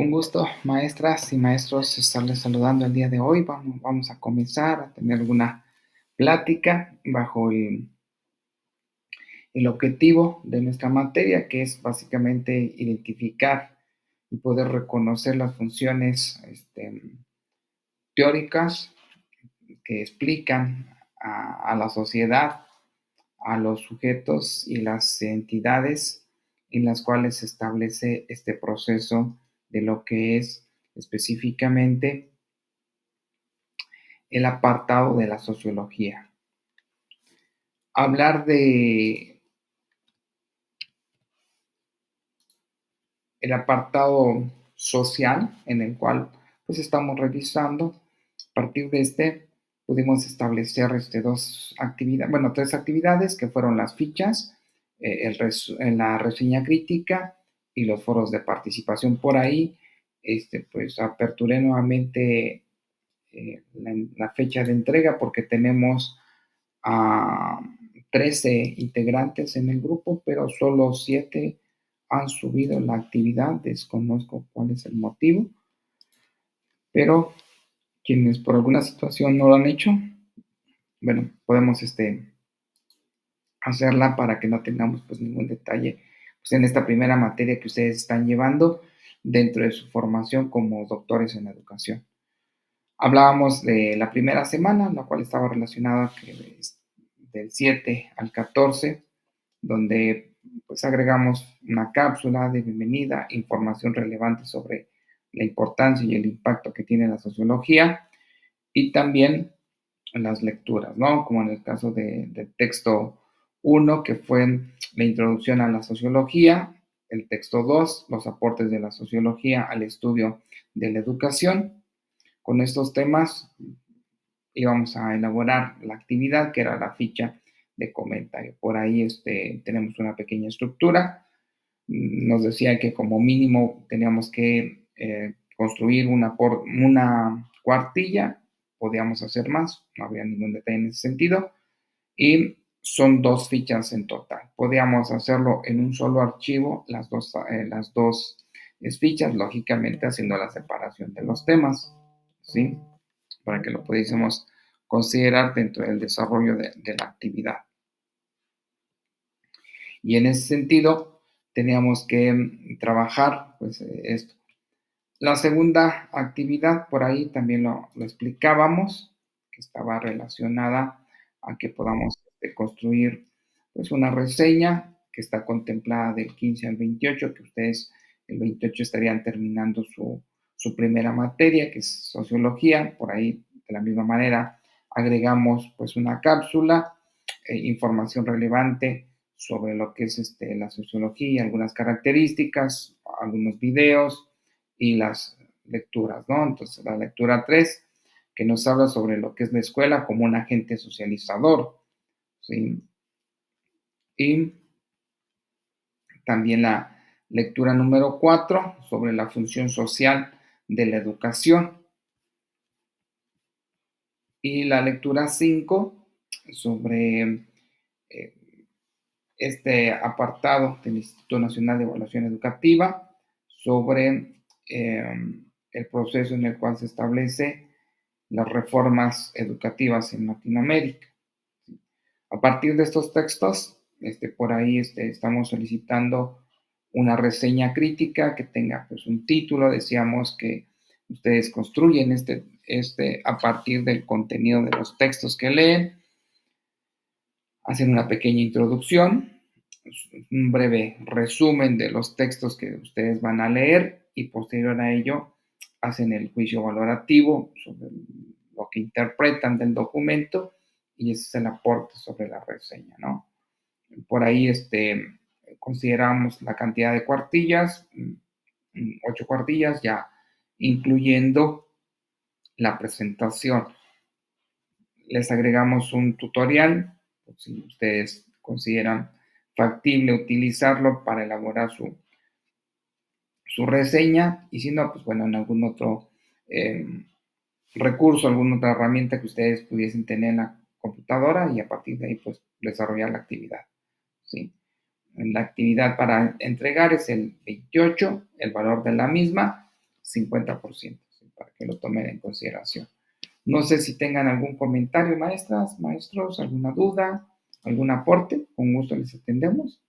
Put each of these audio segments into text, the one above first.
Un gusto, maestras y maestros, estarles saludando el día de hoy. Vamos a comenzar a tener alguna plática bajo el objetivo de nuestra materia, que es básicamente identificar y poder reconocer las funciones teóricas que explican a la sociedad, a los sujetos y las entidades en las cuales se establece este proceso de lo que es específicamente el apartado de la sociología. Hablar de el apartado social en el cual pues estamos revisando. A partir de pudimos establecer tres actividades que fueron las fichas, la reseña crítica y los foros de participación. Por ahí pues aperturé nuevamente la fecha de entrega porque tenemos a 13 integrantes en el grupo, pero solo 7 han subido la actividad. Desconozco cuál es el motivo, pero quienes por alguna situación no lo han hecho, bueno, podemos hacerla para que no tengamos pues ningún detalle pues, en esta primera materia que ustedes están llevando dentro de su formación como doctores en educación. Hablábamos de la primera semana, la cual estaba relacionada del 7 al 14, donde pues agregamos una cápsula de bienvenida, información relevante sobre la importancia y el impacto que tiene la sociología y también las lecturas, ¿no? Como en el caso del texto 1, que fue la introducción a la sociología, el texto 2, los aportes de la sociología al estudio de la educación. Con estos temas íbamos a elaborar la actividad que era la ficha de comentario. Por ahí tenemos una pequeña estructura. Nos decía que como mínimo teníamos que construir una cuartilla, podíamos hacer más, no había ningún detalle en ese sentido, y son 2 fichas en total. Podíamos hacerlo en un solo archivo, las dos fichas, lógicamente haciendo la separación de los temas, ¿sí? Para que lo pudiésemos considerar dentro del desarrollo de la actividad. Y en ese sentido, teníamos que trabajar pues, esto. La segunda actividad, por ahí también lo explicábamos, que estaba relacionada a que podamos construir pues, una reseña que está contemplada del 15 al 28, que ustedes el 28 estarían terminando su primera materia, que es sociología. Por ahí, de la misma manera, agregamos pues una cápsula, información relevante sobre lo que es la sociología, algunas características, algunos videos y las lecturas, ¿no? Entonces, la lectura 3, que nos habla sobre lo que es la escuela como un agente socializador, ¿sí? Y también la lectura número 4, sobre la función social de la educación. Y la lectura 5, sobre este apartado del Instituto Nacional de Evaluación Educativa, sobre el proceso en el cual se establece las reformas educativas en Latinoamérica. A partir de estos textos, por ahí estamos solicitando una reseña crítica que tenga pues, un título. Decíamos que ustedes construyen a partir del contenido de los textos que leen, hacen una pequeña introducción, un breve resumen de los textos que ustedes van a leer y posterior a ello hacen el juicio valorativo sobre lo que interpretan del documento y ese es el aporte sobre la reseña, ¿no? Por ahí consideramos la cantidad de cuartillas, 8 cuartillas, ya incluyendo la presentación. Les agregamos un tutorial, si ustedes consideran factible utilizarlo para elaborar su reseña, y si no, pues bueno, en algún otro recurso, alguna otra herramienta que ustedes pudiesen tener en la computadora y a partir de ahí, pues, desarrollar la actividad, ¿sí? La actividad para entregar es el 28, el valor de la misma 50%, ¿sí? Para que lo tomen en consideración. No sé si tengan algún comentario, maestras, maestros, alguna duda, algún aporte, con gusto les atendemos.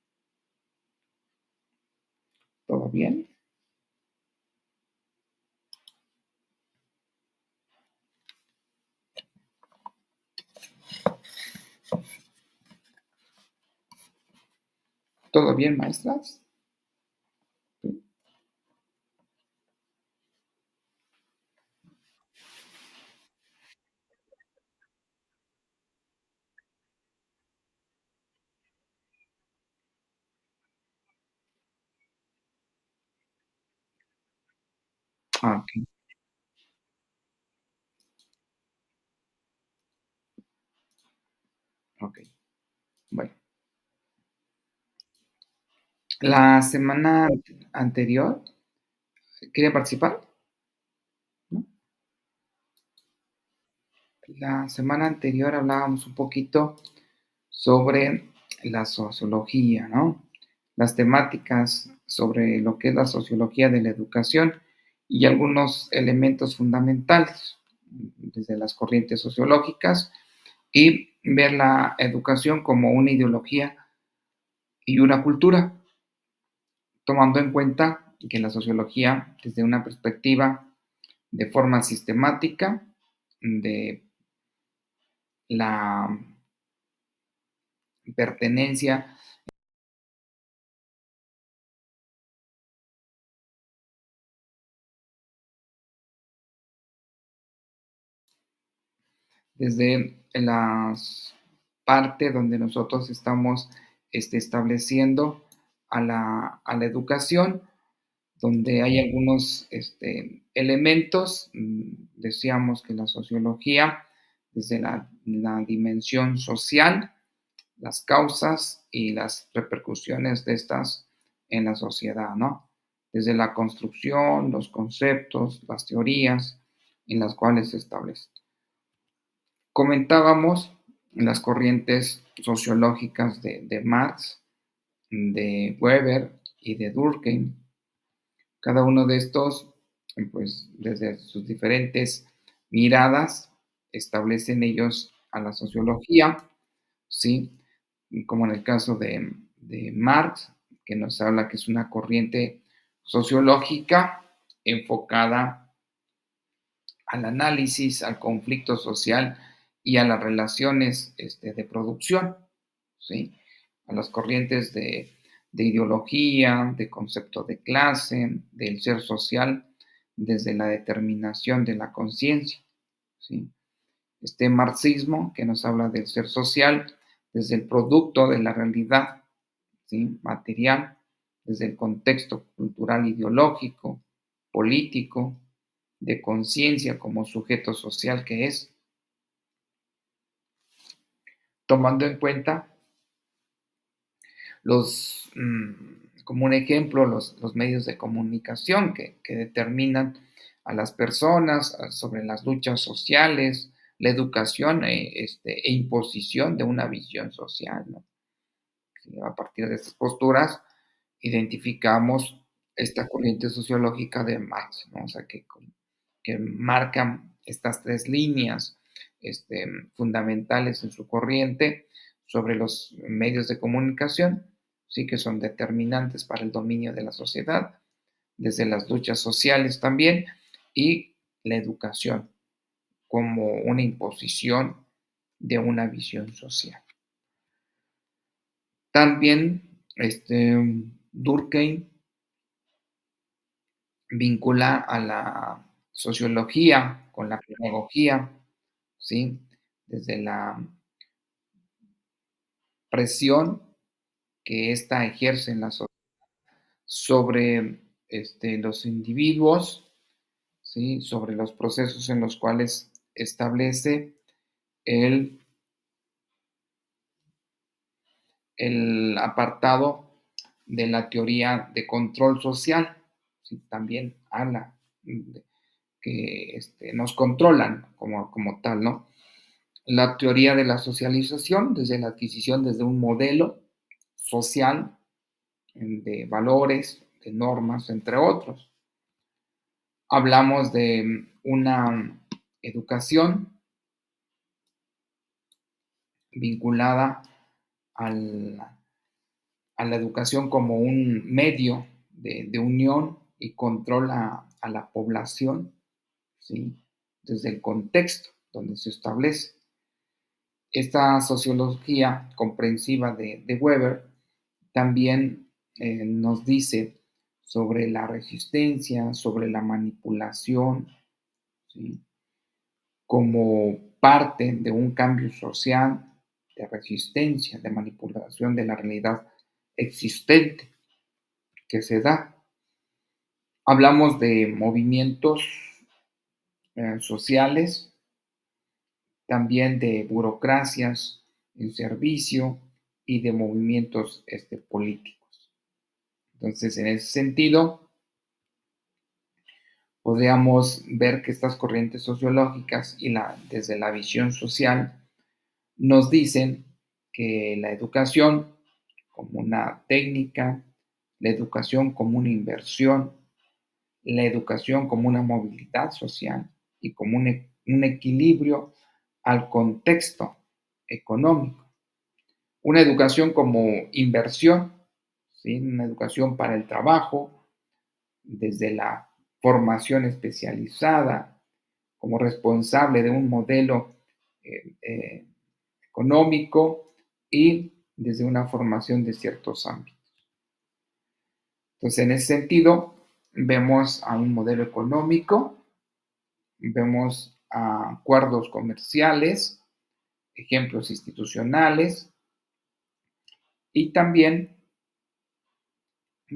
¿Todo bien? ¿Todo bien, maestras? Sí. Ah, ok, ok. Bueno, la semana anterior, ¿quería participar? ¿No? La semana anterior hablábamos un poquito sobre la sociología, ¿no? Las temáticas sobre lo que es la sociología de la educación y algunos elementos fundamentales desde las corrientes sociológicas y ver la educación como una ideología y una cultura, tomando en cuenta que la sociología, desde una perspectiva de forma sistemática, de la pertenencia desde la parte donde nosotros estamos estableciendo a la educación, donde hay algunos elementos, decíamos que la sociología, desde la dimensión social, las causas y las repercusiones de estas en la sociedad, ¿no? Desde la construcción, los conceptos, las teorías en las cuales se establece. Comentábamos las corrientes sociológicas de Marx, de Weber y de Durkheim. Cada uno de estos, pues desde sus diferentes miradas, establecen ellos a la sociología, ¿sí? Como en el caso de Marx, que nos habla que es una corriente sociológica enfocada al análisis, al conflicto social y a las relaciones de producción, ¿sí? A las corrientes de ideología, de concepto de clase, del ser social, desde la determinación de la conciencia, ¿sí? Este marxismo que nos habla del ser social desde el producto de la realidad, ¿sí? Material, desde el contexto cultural, ideológico, político, de conciencia como sujeto social que es, tomando en cuenta como un ejemplo, los medios de comunicación que determinan a las personas sobre las luchas sociales, la educación e imposición de una visión social, ¿no? A partir de estas posturas identificamos esta corriente sociológica de Marx, ¿no? O sea, que marcan estas tres líneas fundamentales en su corriente sobre los medios de comunicación, sí que son determinantes para el dominio de la sociedad, desde las luchas sociales también, y la educación como una imposición de una visión social. También Durkheim vincula a la sociología con la pedagogía, ¿sí? Desde la presión que ésta ejerce en la sobre los individuos, ¿sí? Sobre los procesos en los cuales establece el, el apartado de la teoría de control social, ¿sí? También habla de que nos controlan como tal, ¿no? La teoría de la socialización, desde la adquisición desde un modelo social de valores, de normas, entre otros. Hablamos de una educación vinculada al a la educación como un medio de unión y control a la población, ¿sí? Desde el contexto donde se establece. Esta sociología comprensiva de Weber también nos dice sobre la resistencia, sobre la manipulación, ¿sí? Como parte de un cambio social de resistencia, de manipulación de la realidad existente que se da. Hablamos de movimientos sociales, también de burocracias en servicio y de movimientos políticos. Entonces, en ese sentido, podríamos ver que estas corrientes sociológicas y desde la visión social nos dicen que la educación como una técnica, la educación como una inversión, la educación como una movilidad social y como un equilibrio al contexto económico. Una educación como inversión, ¿sí? Una educación para el trabajo, desde la formación especializada, como responsable de un modelo eh, eh, económico y desde una formación de ciertos ámbitos. Entonces, en ese sentido, vemos a un modelo económico, vemos a acuerdos comerciales, ejemplos institucionales y también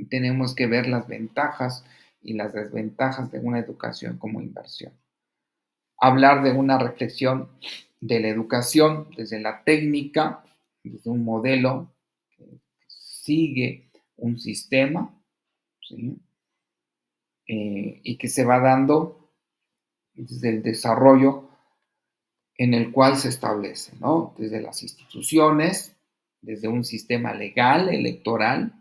tenemos que ver las ventajas y las desventajas de una educación como inversión. Hablar de una reflexión de la educación desde la técnica, desde un modelo que sigue un sistema, ¿sí? Y que se va dando desde el desarrollo en el cual se establece, ¿no? Desde las instituciones, desde un sistema legal, electoral,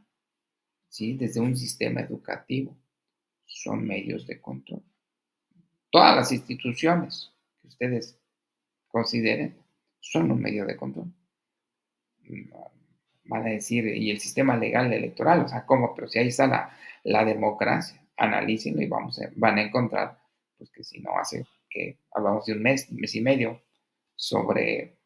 ¿sí? Desde un sistema educativo, son medios de control. Todas las instituciones que ustedes consideren son un medio de control. Van a decir, y el sistema legal electoral, o sea, ¿cómo? Pero si ahí está la democracia, analícenlo y van a encontrar, pues que si no hace, que hablamos de un mes y medio, sobre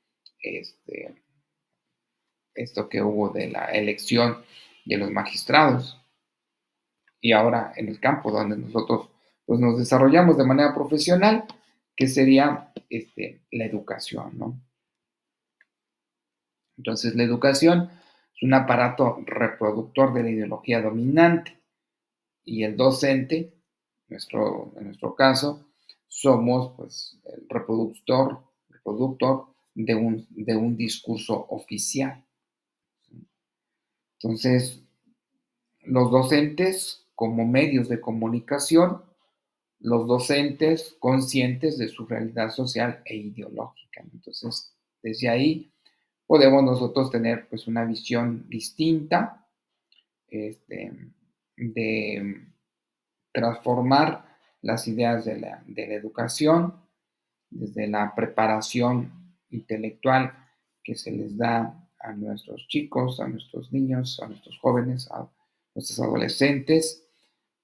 esto que hubo de la elección de los magistrados. Y ahora en el campo donde nosotros pues, nos desarrollamos de manera profesional, que sería la educación, ¿no? Entonces, la educación es un aparato reproductor de la ideología dominante y el docente, en nuestro caso, somos pues, el reproductor de un discurso oficial. Entonces, los docentes como medios de comunicación, los docentes conscientes de su realidad social e ideológica. Entonces, desde ahí podemos nosotros tener pues una visión distinta de transformar las ideas de la educación desde la preparación intelectual que se les da a nuestros chicos, a nuestros niños, a nuestros jóvenes, a nuestros adolescentes,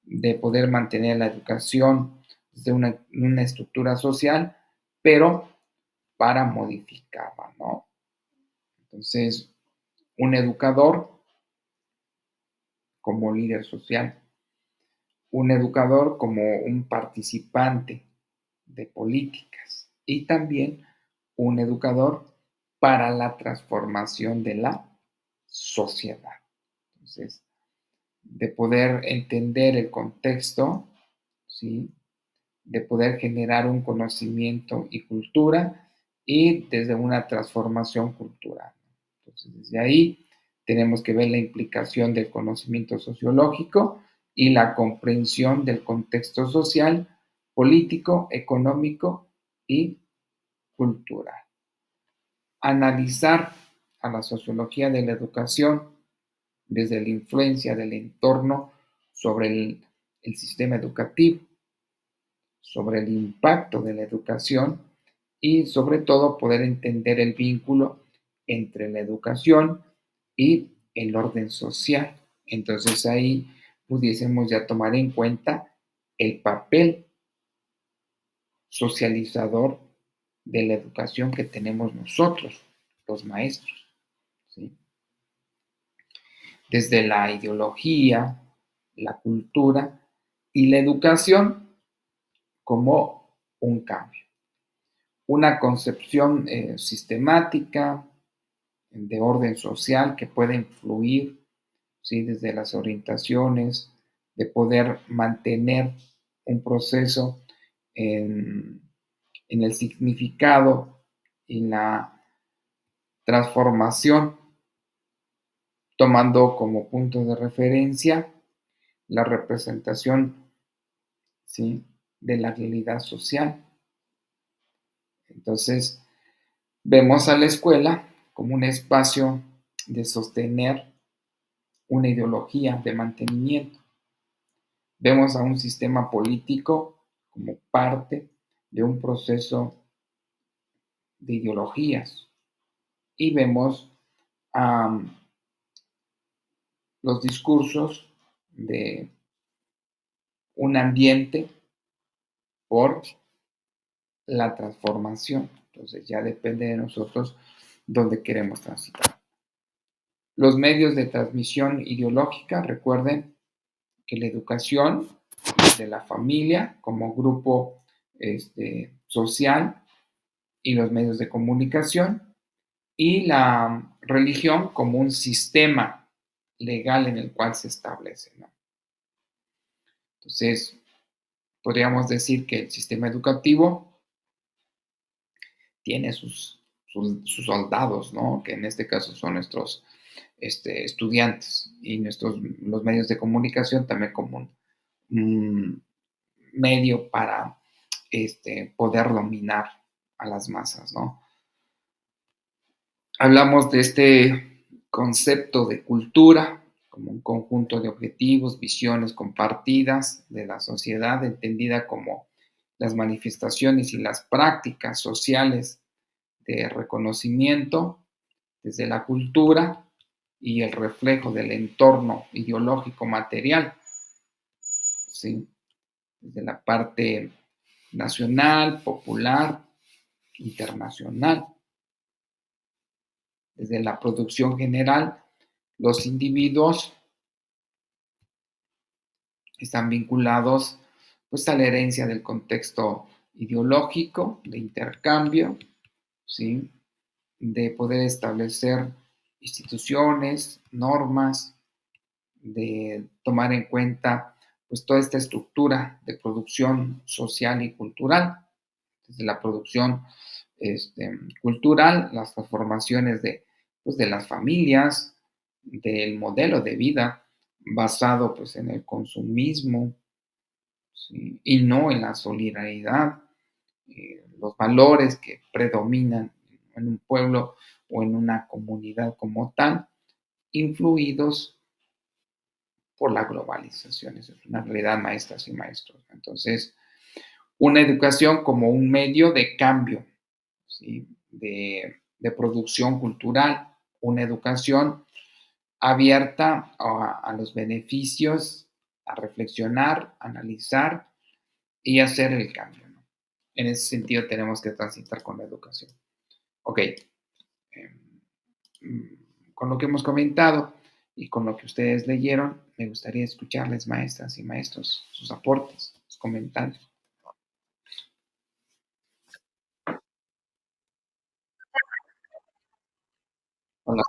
de poder mantener la educación desde una estructura social, pero para modificarla, ¿no? Entonces, un educador como líder social, un educador como un participante de políticas y también un educador para la transformación de la sociedad. Entonces, de poder entender el contexto, ¿sí? De poder generar un conocimiento y cultura y desde una transformación cultural. Entonces, desde ahí tenemos que ver la implicación del conocimiento sociológico y la comprensión del contexto social, político, económico y cultural. Analizar a la sociología de la educación desde la influencia del entorno sobre el sistema educativo, sobre el impacto de la educación y sobre todo poder entender el vínculo entre la educación y el orden social. Entonces ahí pudiésemos ya tomar en cuenta el papel socializador de la educación que tenemos nosotros, los maestros, ¿sí? Desde la ideología, la cultura y la educación como un cambio, una concepción sistemática de orden social que puede influir, ¿sí? Desde las orientaciones, de poder mantener un proceso en, en el significado y la transformación, tomando como punto de referencia la representación, ¿sí? De la realidad social. Entonces, vemos a la escuela como un espacio de sostener una ideología de mantenimiento. Vemos a un sistema político como parte de un proceso de ideologías y vemos um, los discursos de un ambiente por la transformación. Entonces ya depende de nosotros dónde queremos transitar. Los medios de transmisión ideológica, recuerden que la educación de la familia como grupo social y los medios de comunicación y la religión como un sistema legal en el cual se establece, ¿no? Entonces, podríamos decir que el sistema educativo tiene sus soldados, ¿no? Que en este caso son nuestros estudiantes y los medios de comunicación también como un medio para poder dominar a las masas, ¿no? Hablamos de este concepto de cultura como un conjunto de objetivos, visiones compartidas de la sociedad, entendida como las manifestaciones y las prácticas sociales de reconocimiento desde la cultura y el reflejo del entorno ideológico material, ¿sí? Desde la parte nacional, popular, internacional. Desde la producción general, los individuos están vinculados pues, a la herencia del contexto ideológico, de intercambio, ¿sí? De poder establecer instituciones, normas, de tomar en cuenta pues, toda esta estructura de producción social y cultural, desde la producción cultural, las transformaciones pues, de las familias, del modelo de vida basado pues, en el consumismo, ¿sí? Y no en la solidaridad, los valores que predominan en un pueblo o en una comunidad como tal, influidos por la globalización. Eso es una realidad, maestras y maestros. Entonces, una educación como un medio de cambio, ¿sí? De producción cultural, una educación abierta a los beneficios, a reflexionar, analizar y hacer el cambio, ¿no? En ese sentido tenemos que transitar con la educación. Ok, con lo que hemos comentado y con lo que ustedes leyeron, me gustaría escucharles, maestras y maestros, sus aportes, sus comentarios. Hola.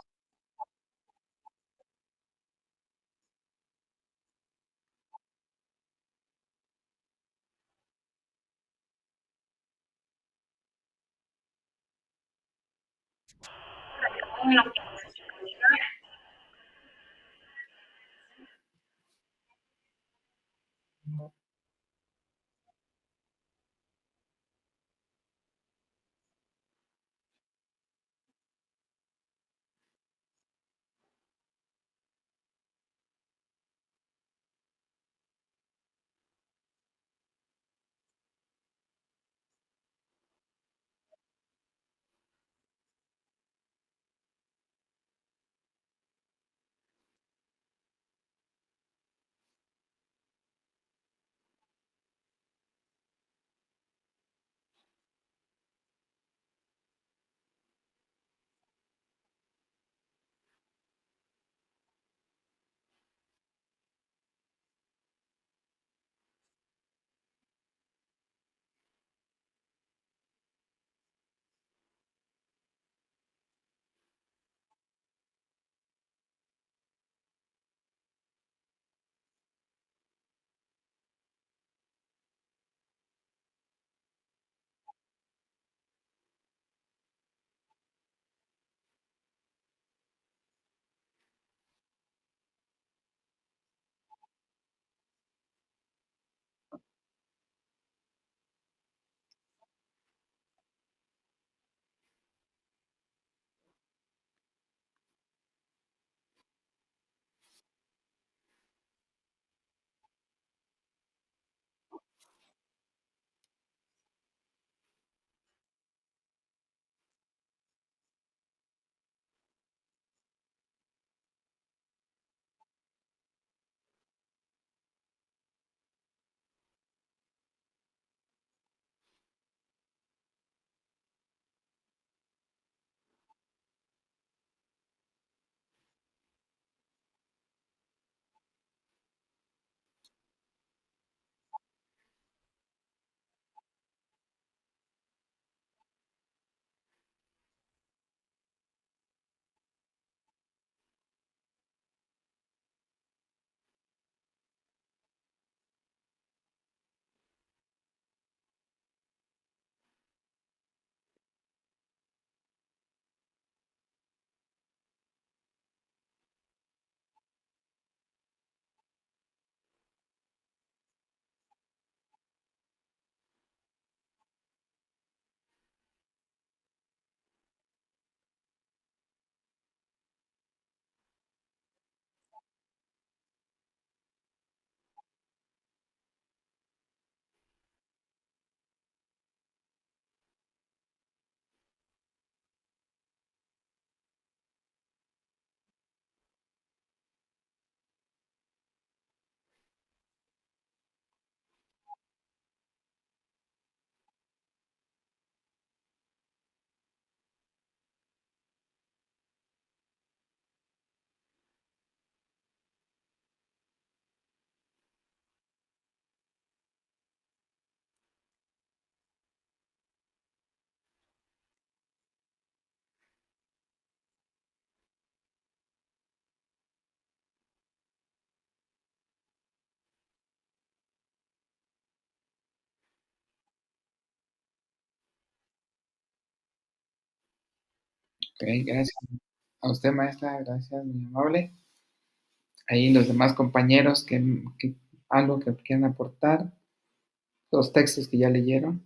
Gracias. A usted, maestra, gracias, muy amable. Ahí los demás compañeros que algo que quieran aportar, los textos que ya leyeron.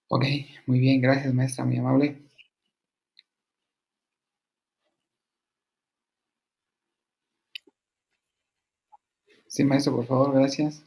Ok, muy bien, gracias, maestra, muy amable. Sí, maestro, por favor, gracias.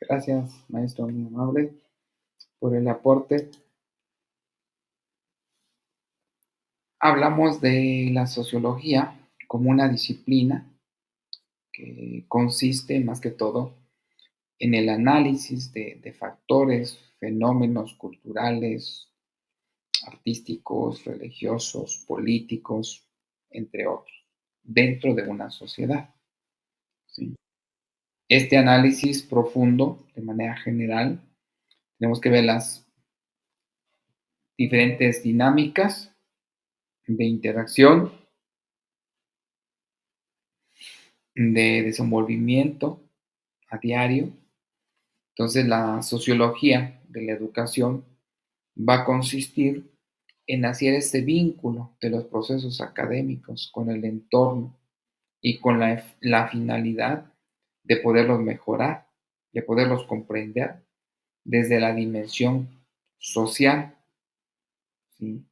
Gracias, maestro, muy amable, por el aporte. Hablamos de la sociología como una disciplina que consiste más que todo en el análisis de factores, fenómenos culturales, artísticos, religiosos, políticos, entre otros, dentro de una sociedad. ¿Sí? Este análisis profundo, de manera general, tenemos que ver las diferentes dinámicas de interacción, de desenvolvimiento a diario. Entonces, la sociología de la educación va a consistir en hacer este vínculo de los procesos académicos con el entorno y con la finalidad de poderlos mejorar, de poderlos comprender desde la dimensión social. ¿Sí?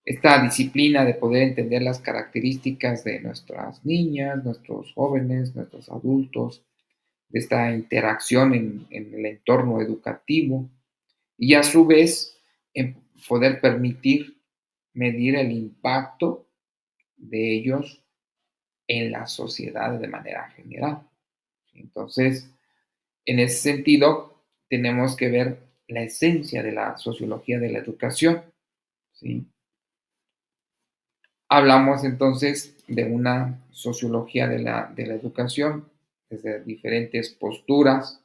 Esta disciplina de poder entender las características de nuestras niñas, nuestros jóvenes, nuestros adultos, de esta interacción en el entorno educativo y a su vez en poder permitir medir el impacto de ellos en la sociedad de manera general. Entonces, en ese sentido, tenemos que ver la esencia de la sociología de la educación. ¿Sí? Hablamos entonces de una sociología de la educación desde diferentes posturas,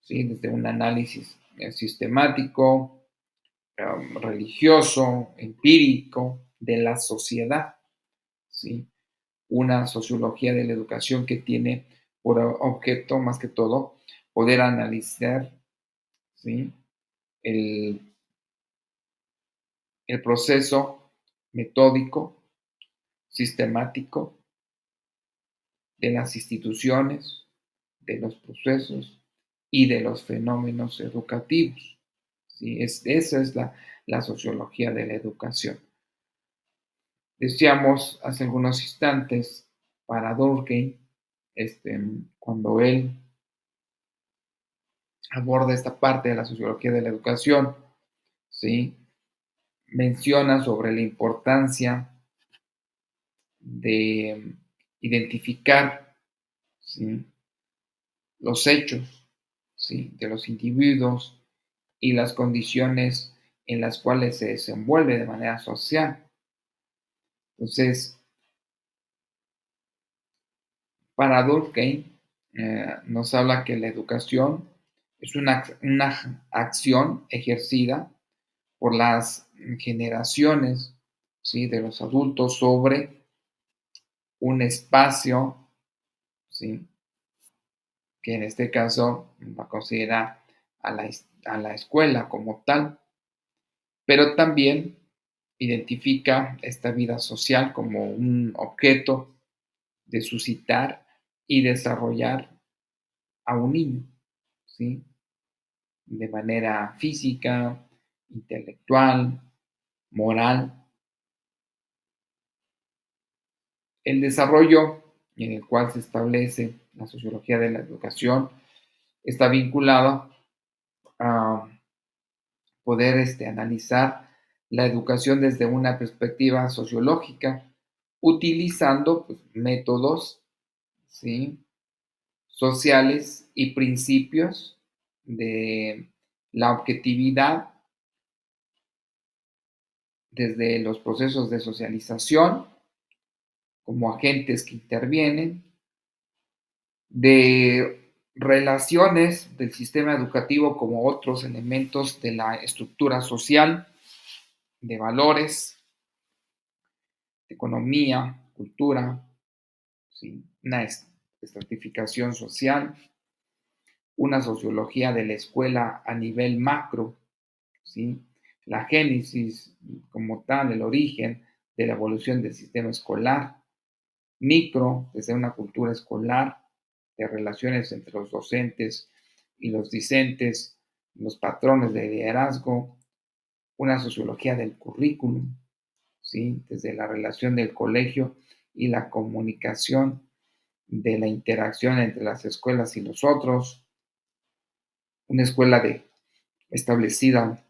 ¿sí? Desde un análisis sistemático, religioso, empírico, de la sociedad, ¿sí? Una sociología de la educación que tiene por objeto, más que todo, poder analizar, ¿sí? el, el proceso metódico, sistemático de las instituciones, de los procesos y de los fenómenos educativos. ¿Sí? Esa es la sociología de la educación. Decíamos hace algunos instantes para Durkheim, cuando él aborda esta parte de la sociología de la educación, ¿sí? Menciona sobre la importancia de identificar, ¿sí? Los hechos, ¿sí? De los individuos y las condiciones en las cuales se desenvuelve de manera social. Entonces, para Durkheim nos habla que la educación es una acción ejercida por las generaciones, ¿sí? De los adultos sobre un espacio, ¿sí? Que en este caso va a considerar a la escuela como tal, pero también identifica esta vida social como un objeto de suscitar y desarrollar a un niño, ¿sí? De manera física, intelectual, moral. El desarrollo en el cual se establece la sociología de la educación está vinculado a poder analizar la educación desde una perspectiva sociológica, utilizando pues, métodos, ¿sí? Sociales y principios de la objetividad desde los procesos de socialización como agentes que intervienen, de relaciones del sistema educativo como otros elementos de la estructura social, de valores, de economía, cultura, ¿sí? Una estratificación social, una sociología de la escuela a nivel macro, ¿sí? La génesis como tal, el origen de la evolución del sistema escolar, micro, desde una cultura escolar, de relaciones entre los docentes y los discentes, los patrones de liderazgo, una sociología del currículum, ¿sí? Desde la relación del colegio y la comunicación de la interacción entre las escuelas y los otros, una escuela establecida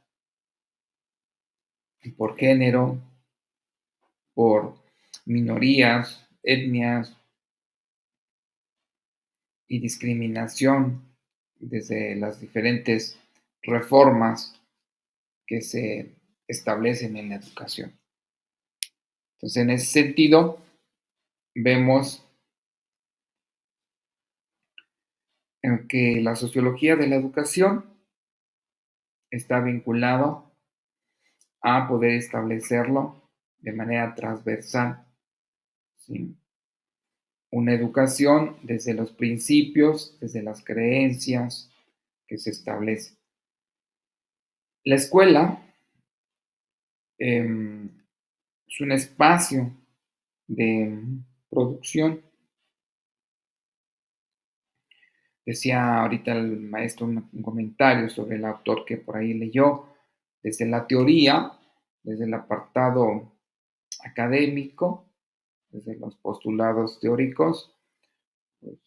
por género, por minorías, etnias y discriminación desde las diferentes reformas que se establecen en la educación. Entonces, en ese sentido, vemos en que la sociología de la educación está vinculado a poder establecerlo de manera transversal, ¿sí? Una educación desde los principios, desde las creencias que se establece. La escuela es un espacio de producción. Decía ahorita el maestro un comentario sobre el autor que por ahí leyó, desde la teoría, desde el apartado académico, desde los postulados teóricos, pues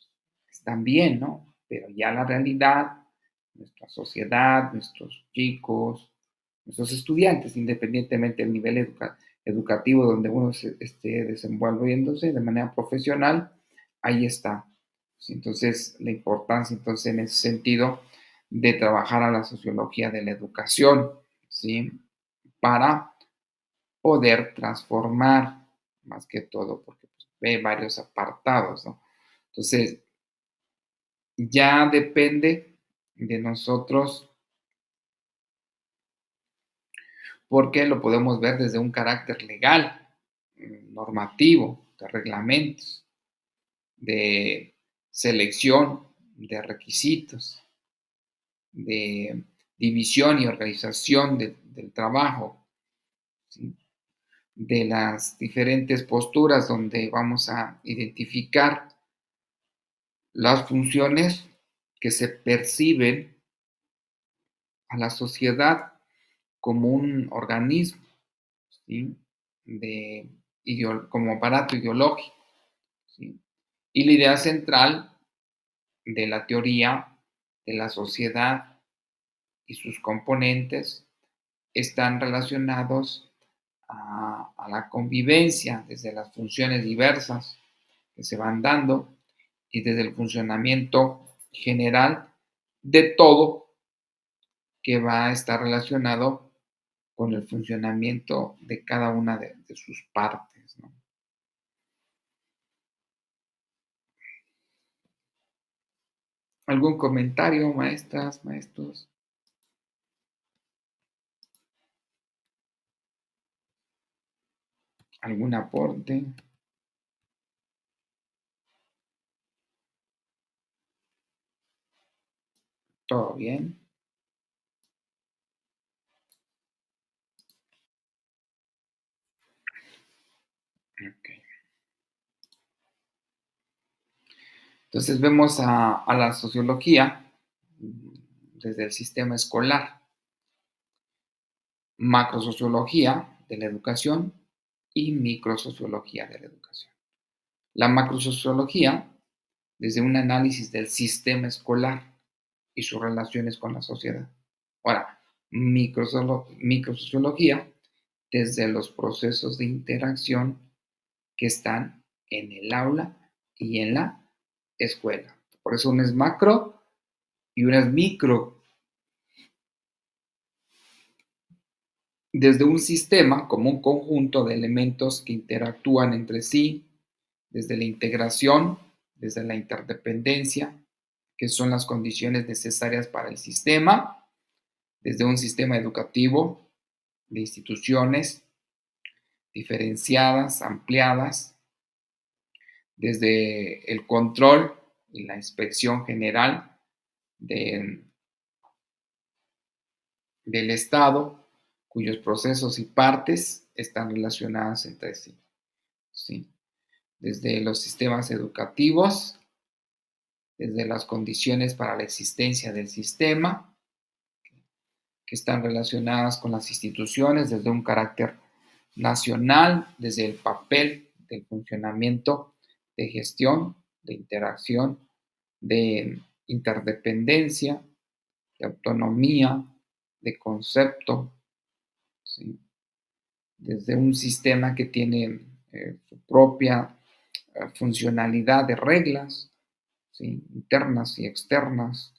están bien, ¿no? Pero ya la realidad, nuestra sociedad, nuestros chicos, nuestros estudiantes, independientemente del nivel educativo donde uno se esté desenvolviéndose de manera profesional, ahí está. Entonces, la importancia, entonces, en ese sentido, de trabajar a la sociología de la educación, ¿sí? Para poder transformar, más que todo, porque pues, ve varios apartados, ¿no? Entonces, ya depende de nosotros porque lo podemos ver desde un carácter legal, normativo, de reglamentos, de selección, de requisitos, de división y organización del trabajo, ¿sí? De las diferentes posturas donde vamos a identificar las funciones que se perciben a la sociedad como un organismo, ¿sí? Como aparato ideológico, ¿sí? Y la idea central de la teoría de la sociedad y sus componentes están relacionados a la convivencia desde las funciones diversas que se van dando y desde el funcionamiento general de todo que va a estar relacionado con el funcionamiento de cada una de sus partes, ¿no? ¿Algún comentario, maestras, maestros? ¿Algún aporte? ¿Todo bien? Ok. Entonces vemos a la sociología desde el sistema escolar, macrosociología de la educación y microsociología de la educación. La macrosociología desde un análisis del sistema escolar y sus relaciones con la sociedad. Ahora, microsociología desde los procesos de interacción que están en el aula y en la escuela. Por eso una es macro y una es micro. Desde un sistema como un conjunto de elementos que interactúan entre sí, desde la integración, desde la interdependencia, que son las condiciones necesarias para el sistema, desde un sistema educativo de instituciones diferenciadas, ampliadas, desde el control y la inspección general de, del Estado, cuyos procesos y partes están relacionadas entre sí, ¿sí? Desde los sistemas educativos, desde las condiciones para la existencia del sistema, que están relacionadas con las instituciones desde un carácter nacional, desde el papel del funcionamiento de gestión, de interacción, de interdependencia, de autonomía, de concepto, ¿sí? Desde un sistema que tiene su propia funcionalidad de reglas, ¿sí? Internas y externas.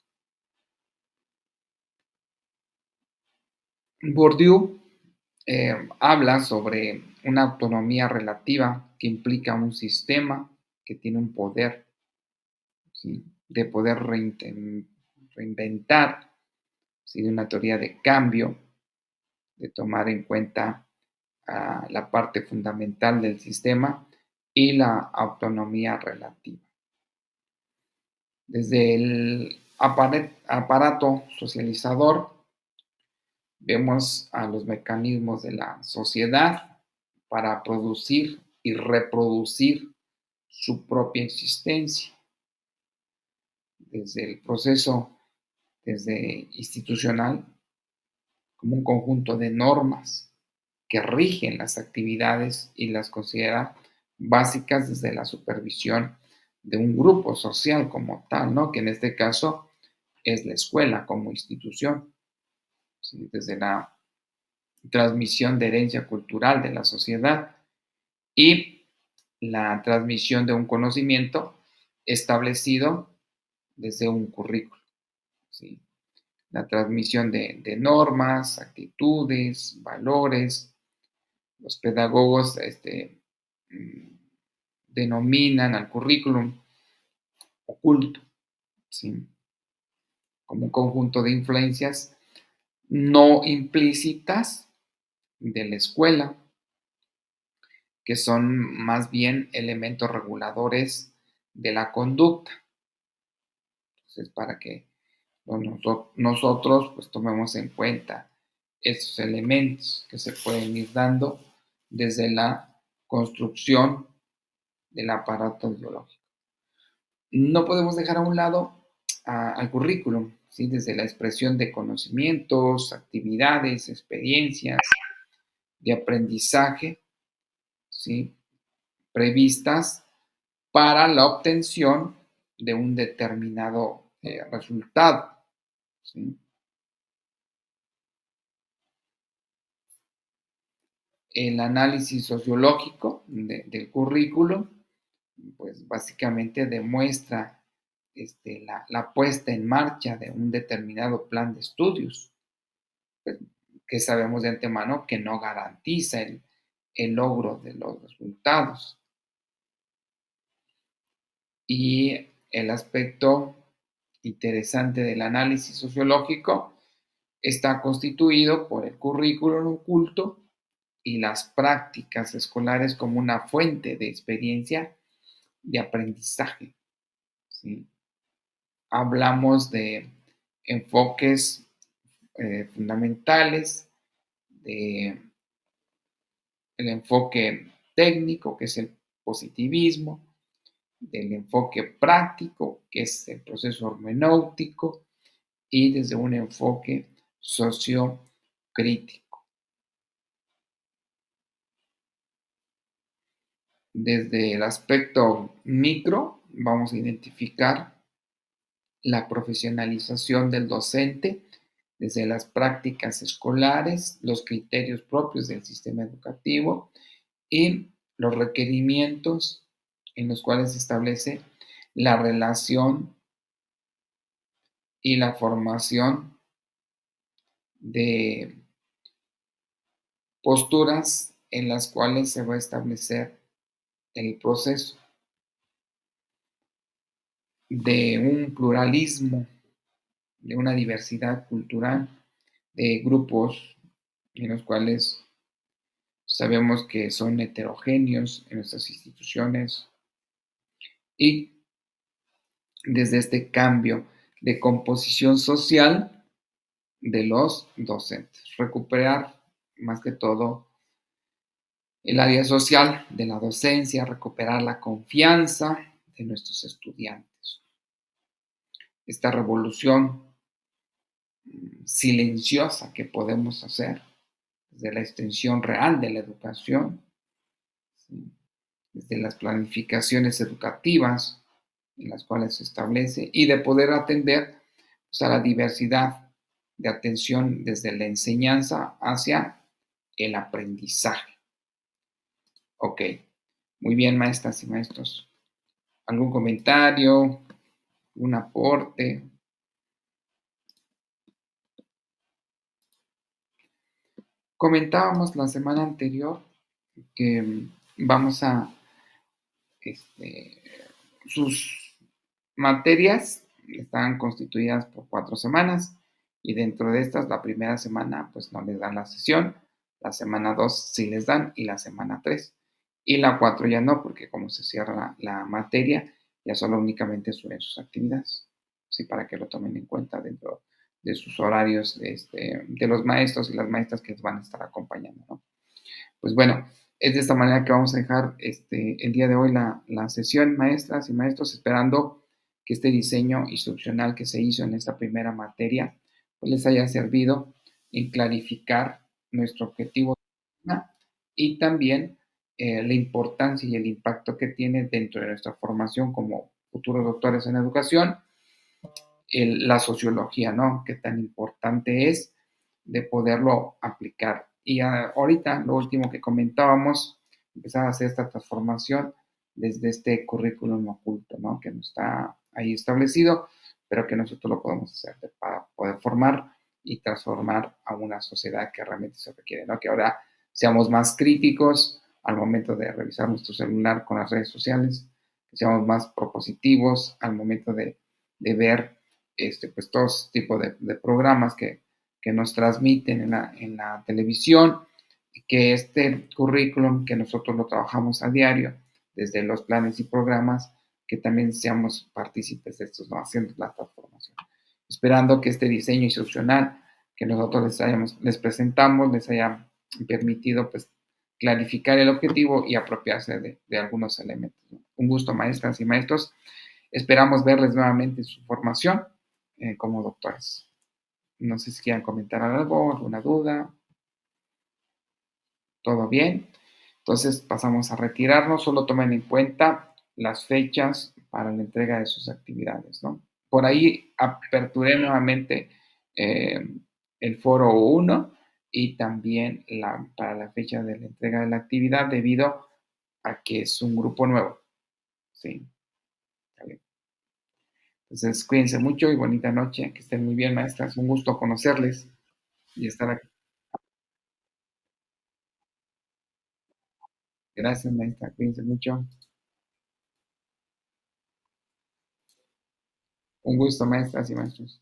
Bourdieu habla sobre una autonomía relativa que implica un sistema que tiene un poder, ¿sí? De poder reinventar, ¿sí? De una teoría de cambio, de tomar en cuenta la parte fundamental del sistema y la autonomía relativa. Desde el aparato socializador vemos a los mecanismos de la sociedad para producir y reproducir su propia existencia. Desde el proceso, desde institucional, como un conjunto de normas que rigen las actividades y las considera básicas desde la supervisión de un grupo social como tal, ¿no? Que en este caso es la escuela como institución, ¿sí? Desde la transmisión de herencia cultural de la sociedad y la transmisión de un conocimiento establecido desde un currículo, ¿sí? La transmisión de normas, actitudes, valores. Los pedagogos mm, denominan al currículum oculto, ¿sí? Como un conjunto de influencias no implícitas de la escuela, que son más bien elementos reguladores de la conducta. Entonces, para que nosotros pues tomemos en cuenta estos elementos que se pueden ir dando desde la construcción del aparato ideológico. No podemos dejar a un lado al currículum, ¿sí? Desde la expresión de conocimientos, actividades, experiencias de aprendizaje, ¿sí? Previstas para la obtención de un determinado resultado, ¿sí? El análisis sociológico del currículo, pues básicamente demuestra la puesta en marcha de un determinado plan de estudios, pues, que sabemos de antemano que no garantiza el logro de los resultados. Y el aspecto interesante del análisis sociológico está constituido por el currículum oculto y las prácticas escolares como una fuente de experiencia de aprendizaje, ¿sí? Hablamos de enfoques fundamentales, de el enfoque técnico, que es el positivismo, del enfoque práctico, que es el proceso hermenéutico, y desde un enfoque sociocrítico. Desde el aspecto micro, vamos a identificar la profesionalización del docente, desde las prácticas escolares, los criterios propios del sistema educativo y los requerimientos en los cuales se establece la relación y la formación de posturas en las cuales se va a establecer el proceso de un pluralismo, de una diversidad cultural, de grupos en los cuales sabemos que son heterogéneos en nuestras instituciones y desde este cambio de composición social de los docentes. Recuperar más que todo el área social de la docencia, recuperar la confianza de nuestros estudiantes. Esta revolución silenciosa que podemos hacer desde la extensión real de la educación, ¿sí? Desde las planificaciones educativas en las cuales se establece y de poder atender, pues, a la diversidad de atención desde la enseñanza hacia el aprendizaje. Ok, muy bien, maestras y maestros. ¿Algún comentario? ¿Un aporte? Comentábamos la semana anterior que vamos a, este, sus materias están constituidas por 4 semanas y dentro de estas la primera semana pues no les dan la sesión, la semana 2 sí les dan y la semana 3 y la 4 ya no porque como se cierra la materia ya solo únicamente suben sus actividades, sí, para que lo tomen en cuenta dentro de sus horarios de los maestros y las maestras que les van a estar acompañando, ¿no? Pues bueno, es de esta manera que vamos a dejar el día de hoy la sesión, maestras y maestros, esperando que este diseño instruccional que se hizo en esta primera materia pues les haya servido en clarificar nuestro objetivo y también la importancia y el impacto que tiene dentro de nuestra formación como futuros doctores en educación, la sociología, ¿no? Qué tan importante es de poderlo aplicar. Y ahorita, lo último que comentábamos, empezar a hacer esta transformación desde este currículum oculto, ¿no? Que no está ahí establecido, pero que nosotros lo podemos hacer para poder formar y transformar a una sociedad que realmente se requiere, ¿no? Que ahora seamos más críticos al momento de revisar nuestro celular con las redes sociales, que seamos más propositivos al momento de ver pues todos tipos de programas que nos transmiten en la televisión, que este currículum que nosotros lo trabajamos a diario, desde los planes y programas, que también seamos partícipes de estos, ¿no? Haciendo la transformación. Esperando que este diseño instruccional que nosotros les presentamos les haya permitido pues clarificar el objetivo y apropiarse de algunos elementos, ¿no? Un gusto, maestras y maestros. Esperamos verles nuevamente en su formación como doctores. No sé si quieran comentar algo, alguna duda. ¿Todo bien? Entonces pasamos a retirarnos. Solo tomen en cuenta las fechas para la entrega de sus actividades, ¿no? Por ahí aperturé nuevamente eh, el foro 1 y también para la fecha de la entrega de la actividad debido a que es un grupo nuevo. Sí, está bien. Entonces, cuídense mucho y bonita noche. Que estén muy bien, maestras. Un gusto conocerles y estar aquí. Gracias, maestra. Cuídense mucho. Un gusto, maestras y maestros.